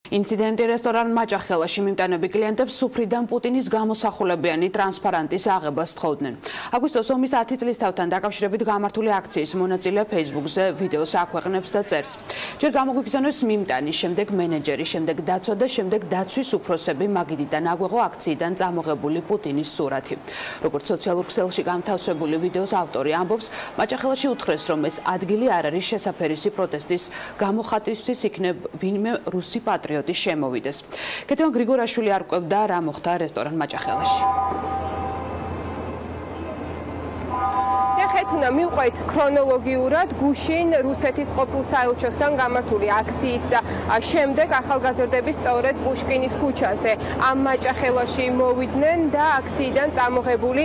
ინციდენტი რესტორან მაჭახელაში მიმტანები კლიენტებს სუფრიდან პუტინის გამოსახულებიანი ტრანსპარანტის აღებას თხოვდნენ. აგვისტოს ომის 10 წლის თავთან დაკავშირებით გამართული აქციის მონაწილე Facebook-ზე ვიდეოს აქვეყნებს და წერს. ჯერ გამოგვიგზავნეს მიმტანი, შემდეგ მენეჯერი, შემდეგ დაცვა და შემდეგ დაცვის უფროსები მაგიდიდან აგვეღო აქციიდან წამოღებული პუტინის სურათი. როგორც სოციალურ ქსელში გამთავსებული ვიდეოს ავტორი ამბობს, მაჭახელაში უთხრეს, რომ ეს ადგილი არ არის შესაფერისი პროტესტის გამოხატვისთვის იქნებ ვინმე რუსი პატრიოტი შემოვიდეს. კეთევან გრიგორაშვილი არ ყვებდა რა მოხდა რესტორან მაჭახელაში. უნდა მივყვეთ ქრონოლოგიურად გუშინ რუსეთის ყოფილ საელჩოსთან გამართული აქციის შემდეგ ახალგაზრდები სწორედ პუშკინის ქუჩაზე ამ მაჭახელაში მოვიდნენ და აქციიდან წამოღებული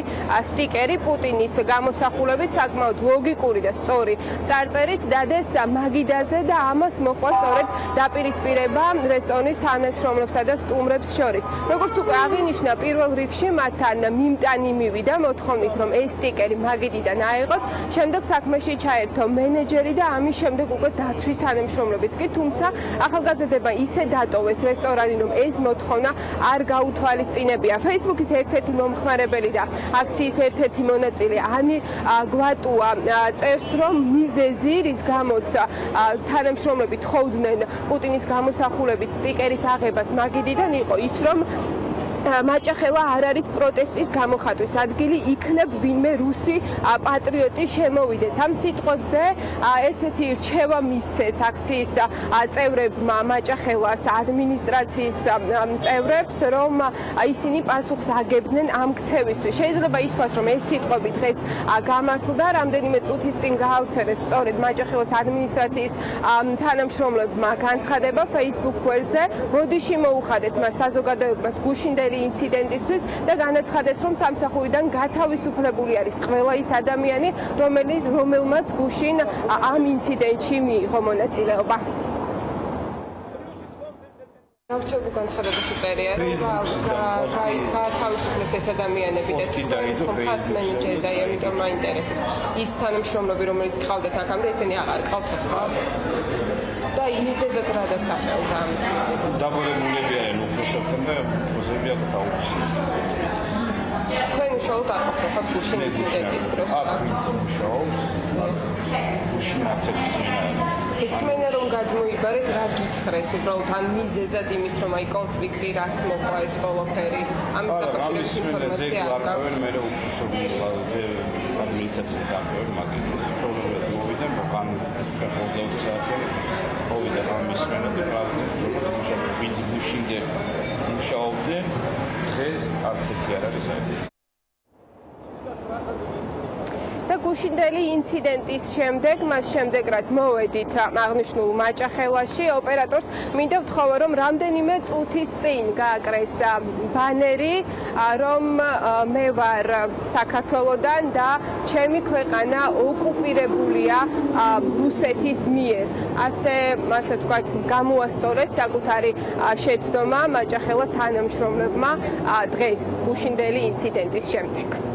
სტიკერი პუტინის გამოსახულებით საკმაოდ ლოგიკური და სწორი წარწერით დადეს მაგიდაზე და ამას მოყვა სწორედ დაპირისპირება რესტორნის თანამშრომლებსა და სტუმრებს შორის. როგორც უკვე აღინიშნა, პირველ რიგში მათთან მიმტანი მივიდა მოთხოვნით, რომ ეს სტიკერი მაგიდიდან აეღო. შემდეგ საქმეში ჩაერთო მენეჯერი და ამის შემდეგ უკვე დაცვის თანამშრომლებიც კი, თუმცა ახალგაზრდებმა ისე დატოვეს რესტორანი, რომ ეს მოთხოვნა არ გაუთვალისწინებია. Facebook-ის ერთ-ერთი მომხმარებელი და აქციის ერთ-ერთი მონაწილე ანი გვატუა წერს, რომ მიზეზი, რის გამოც თანამშრომლები თხოვდნენ პუტინის გამოსახულებით სტიკერის აღებას მაგიდიდან იყო ის, რომ მაჭახელა არ არის პროტესტის გამოხატვის ადგილი, იქნებ ვინმე რუსი პატრიოტი შემოვიდეს. ამ სიტყვებზე ესეთი რჩევა მისცეს აქციის წევრებმა მაჭახელას ადმინისტრაციის წევრებს, რომ ისინი პასუხს აგებდნენ ამ ქცევისთვის. შეიძლება ითქვას, რომ ეს სიტყვები დღეს გამართლდა, რამდენიმე წუთის წინ გაავრცელეს სწორედ მაჭახელას ადმინისტრაციის თანამშრომლებმა განცხადება Facebook გვერდზე. ბოდიში მოუხადეს მას საზოგადოებას გუშინდელი ინციდენტისთვის და განაცხადეს, რომ სამსახურიდან გათავისუფლებული არის ყველა ის ადამიანი, რომელმაც გუშინ ამ ინციდენტში მიიღო მონაწილეობა. გავრცელებულ განცხადებაში წერია, რომ გათავისუფლეს ეს ადამიანები და თქვენ მენეჯერი და ამიტომ მაინტერესებს ის თანამშრომლები, რომელიც გყავდათ აქამდე, ესენი აღარ გყავთ ხო? და იმისეზად რა დასახელდა ამის მიზეზად? დაბორებულები არიან უფროსებთან და უფროსები აქ დაუხსნეს. თქვენ უშუალოდ არ ყოფილიყავთ გუშინ ინციდენტის დროს? აქ მუშაობს. გუშინ აქციის ისმენა რომ გადმოიბარეთ, რა გითხრეს უბრალოდ ან მიზეზად იმის, რომ აი კონფლიქტი რას მოყვა ეს ყველაფერი? ამის დაკავშირებით ინფორმაცია არ გაქვთ? მე რომ უფროსები ადმინისტრაციის აღწევ მაგის პრობლემები მოვიდა, მოგან ჩვენ 22 საათი მოვიდა ამის მერე და პრაქტიკულად მუშაობდი მუშაობდი დღეს არც ერთი არ არის საერთოდ. და გუშინდელი ინციდენტის შემდეგ, მას შემდეგ რაც მოვედით აღნიშნულ მაჭახელაში, ოპერატორს მინდა ვთხოვო, რომ რამდენიმე წუთის წინ გააკრეს ბანერი, რომ მე ვარ საქართველოდან და ჩემი ქვეყანა ოკუპირებულია რუსეთის მიერ. ასე ვთქვათ, გამოასწორეს საკუთარი შეცდომა მაჭახელას თანამშრომლებმა დღეს გუშინდელი ინციდენტის შემდეგ.